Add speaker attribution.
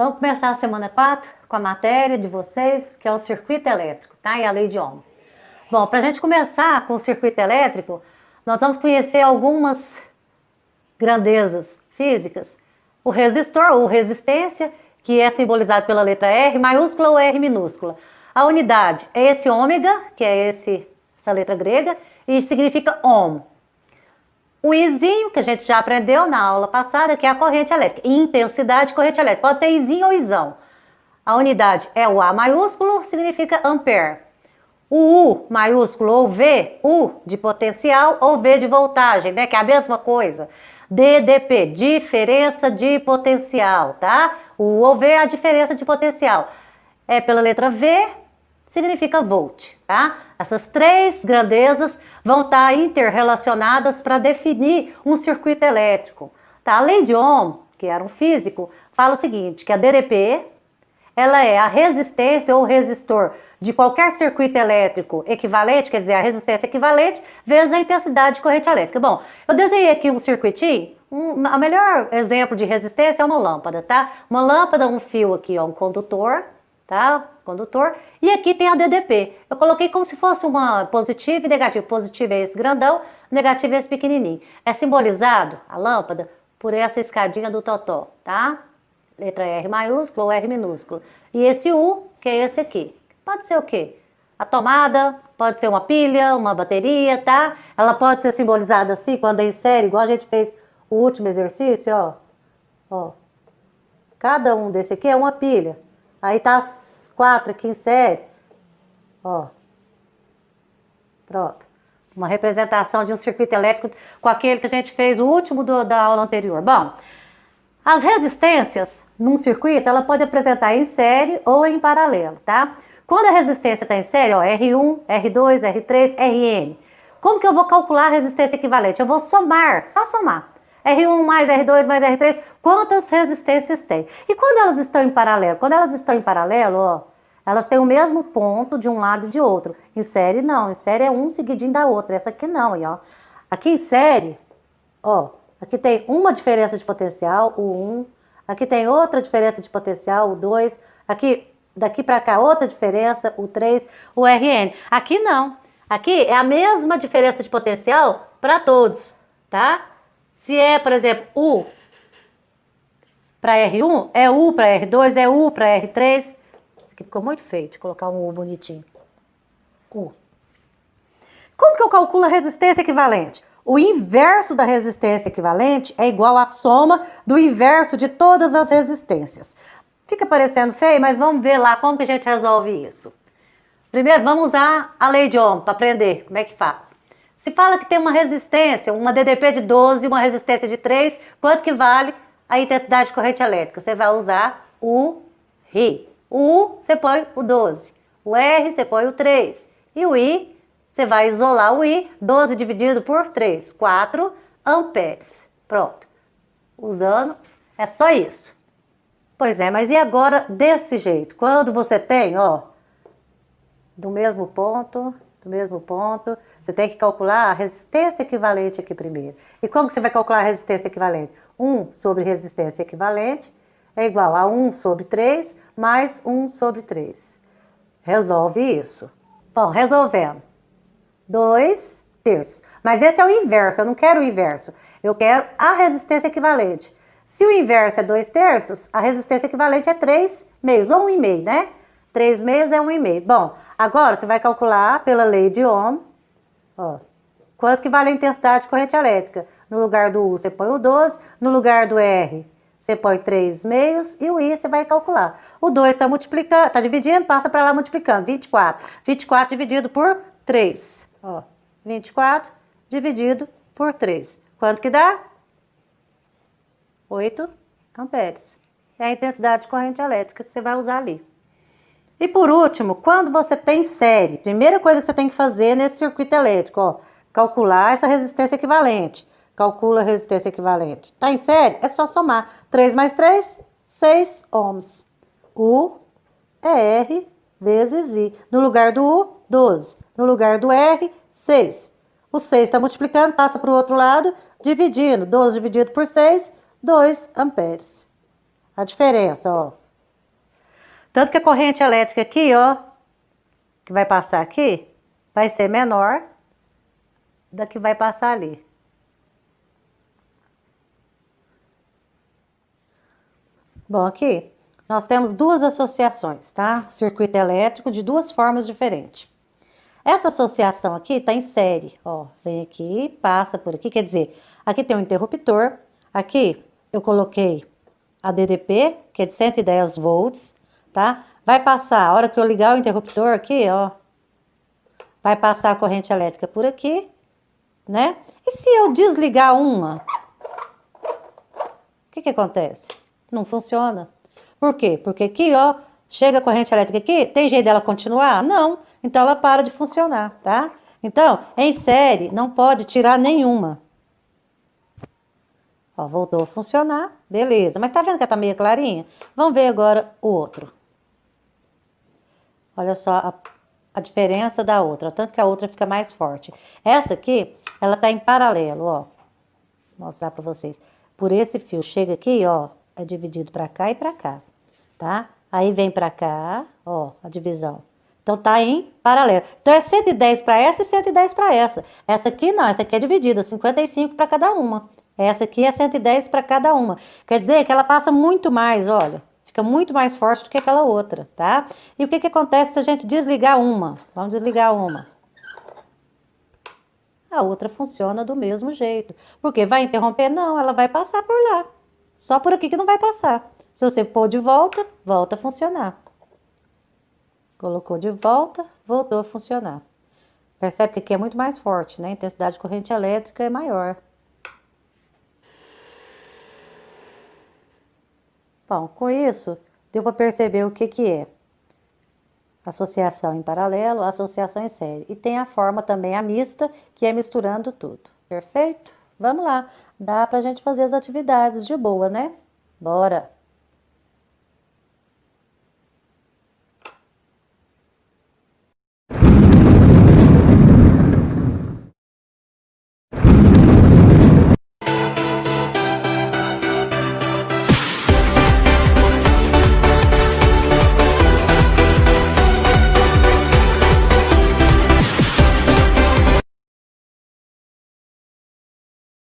Speaker 1: Vamos começar a semana 4 com a matéria de vocês, que é o circuito elétrico, tá? E a lei de Ohm. Bom, para a gente começar com o circuito elétrico, nós vamos conhecer algumas grandezas físicas. O resistor, ou resistência, que é simbolizado pela letra R maiúscula ou R minúscula. A unidade é esse ômega, que é essa letra grega, e significa ohm. O Izinho, que a gente já aprendeu na aula passada, que é a corrente elétrica. Intensidade de corrente elétrica. Pode ter Izinho ou Izão. A unidade é o A maiúsculo, significa ampere. O U maiúsculo ou V, U de potencial ou V de voltagem, né? Que é a mesma coisa. DDP, diferença de potencial, tá? O U ou V é a diferença de potencial. É pela letra V, significa volt, tá? Essas três grandezas vão estar interrelacionadas para definir um circuito elétrico. Tá? A lei de Ohm, que era um físico, fala o seguinte, que a DDP, ela é a resistência ou resistor de qualquer circuito elétrico equivalente, quer dizer, a resistência equivalente, vezes a intensidade de corrente elétrica. Bom, eu desenhei aqui um circuitinho, o melhor exemplo de resistência é uma lâmpada, tá? Uma lâmpada, um fio aqui, ó, um condutor, tá? Condutor, e aqui tem a DDP. Eu coloquei como se fosse uma positiva e negativa. Positivo é esse grandão, negativo é esse pequenininho. É simbolizado, a lâmpada, por essa escadinha do totó, tá? Letra R maiúscula ou R minúscula. E esse U, que é esse aqui. Pode ser o quê? A tomada, pode ser uma pilha, uma bateria, tá? Ela pode ser simbolizada assim, quando é em série, igual a gente fez o último exercício, ó. Ó. Cada um desse aqui é uma pilha. Aí tá as 4 aqui em série. Ó. Pronto. Uma representação de um circuito elétrico com aquele que a gente fez o último da aula anterior. Bom, as resistências num circuito, ela pode apresentar em série ou em paralelo, tá? Quando a resistência está em série, ó, R1, R2, R3, Rn. Como que eu vou calcular a resistência equivalente? Eu vou somar, só somar. R1 mais R2 mais R3, quantas resistências tem? E quando elas estão em paralelo? Quando elas estão em paralelo, ó, elas têm o mesmo ponto de um lado e de outro. Em série não, em série é um seguidinho da outra, essa aqui não, ó. Aqui em série, ó, aqui tem uma diferença de potencial, o 1, aqui tem outra diferença de potencial, o 2, aqui, daqui para cá outra diferença, o 3, o Rn. Aqui não, aqui é a mesma diferença de potencial para todos, tá? Se é, por exemplo, U para R1, é U para R2, é U para R3. Isso aqui ficou muito feio de colocar um U bonitinho. U. Como que eu calculo a resistência equivalente? O inverso da resistência equivalente é igual à soma do inverso de todas as resistências. Fica parecendo feio, mas vamos ver lá como que a gente resolve isso. Primeiro, vamos usar a lei de Ohm para aprender como é que faz. Se fala que tem uma resistência, uma DDP de 12 e uma resistência de 3, quanto que vale a intensidade de corrente elétrica? Você vai usar o R. O U, você põe o 12. O R, você põe o 3. E o I, você vai isolar o I, 12 dividido por 3, 4 amperes. Pronto. Usando, é só isso. Pois é, mas e agora desse jeito? Quando você tem, ó, do mesmo ponto, você tem que calcular a resistência equivalente aqui primeiro. E como que você vai calcular a resistência equivalente? 1 sobre resistência equivalente é igual a 1 sobre 3 mais 1 sobre 3. Resolve isso. Bom, resolvendo. 2 terços. Mas esse é o inverso, eu não quero o inverso. Eu quero a resistência equivalente. Se o inverso é 2 terços, a resistência equivalente é 3 meios, ou 1,5, né? 3 meios é 1,5. Bom, agora você vai calcular pela lei de Ohm, ó, quanto que vale a intensidade de corrente elétrica. No lugar do U você põe o 12, no lugar do R você põe 3 meios e o I você vai calcular. O 2 está multiplicando, está dividindo, passa para lá multiplicando, 24. 24 dividido por 3, ó, 24 dividido por 3. Quanto que dá? 8 amperes. É a intensidade de corrente elétrica que você vai usar ali. E por último, quando você tem série, primeira coisa que você tem que fazer nesse circuito elétrico, ó, calcular essa resistência equivalente. Calcula a resistência equivalente. Tá em série? É só somar. 3 mais 3, 6 ohms. U é R vezes I. No lugar do U, 12. No lugar do R, 6. O 6 está multiplicando, passa para o outro lado, dividindo. 12 dividido por 6, 2 amperes. A diferença, ó, Tanto que a corrente elétrica aqui, ó, que vai passar aqui, vai ser menor da que vai passar ali. Bom, aqui nós temos duas associações, tá? Circuito elétrico de duas formas diferentes. Essa associação aqui está em série, ó, vem aqui, passa por aqui, quer dizer, aqui tem um interruptor, aqui eu coloquei a DDP, que é de 110 volts, tá? Vai passar, a hora que eu ligar o interruptor aqui, ó, vai passar a corrente elétrica por aqui, né? E se eu desligar uma, o que acontece? Não funciona. Por quê? Porque aqui, ó, chega a corrente elétrica aqui, tem jeito dela continuar? Não. Então ela para de funcionar, tá? Então, em série, não pode tirar nenhuma. Ó, voltou a funcionar, beleza. Mas tá vendo que ela tá meio clarinha? Vamos ver agora o outro. Olha só a diferença da outra, tanto que a outra fica mais forte. Essa aqui, ela tá em paralelo, ó. Vou mostrar pra vocês. Por esse fio, chega aqui, ó, é dividido pra cá e pra cá, tá? Aí vem pra cá, ó, a divisão. Então tá em paralelo. Então é 110 para essa e 110 para essa. Essa aqui não, essa aqui é dividida, 55 para cada uma. Essa aqui é 110 para cada uma. Quer dizer que ela passa muito mais, olha. Fica muito mais forte do que aquela outra, tá? E o que acontece se a gente desligar uma? Vamos desligar uma. A outra funciona do mesmo jeito. Porque vai interromper? Não, ela vai passar por lá. Só por aqui que não vai passar. Se você pôr de volta, volta a funcionar. Colocou de volta, voltou a funcionar. Percebe que aqui é muito mais forte, né? A intensidade de corrente elétrica é maior. Bom, com isso, deu para perceber o que é associação em paralelo, associação em série. E tem a forma também, a mista, que é misturando tudo. Perfeito? Vamos lá. Dá pra gente fazer as atividades de boa, né? Bora!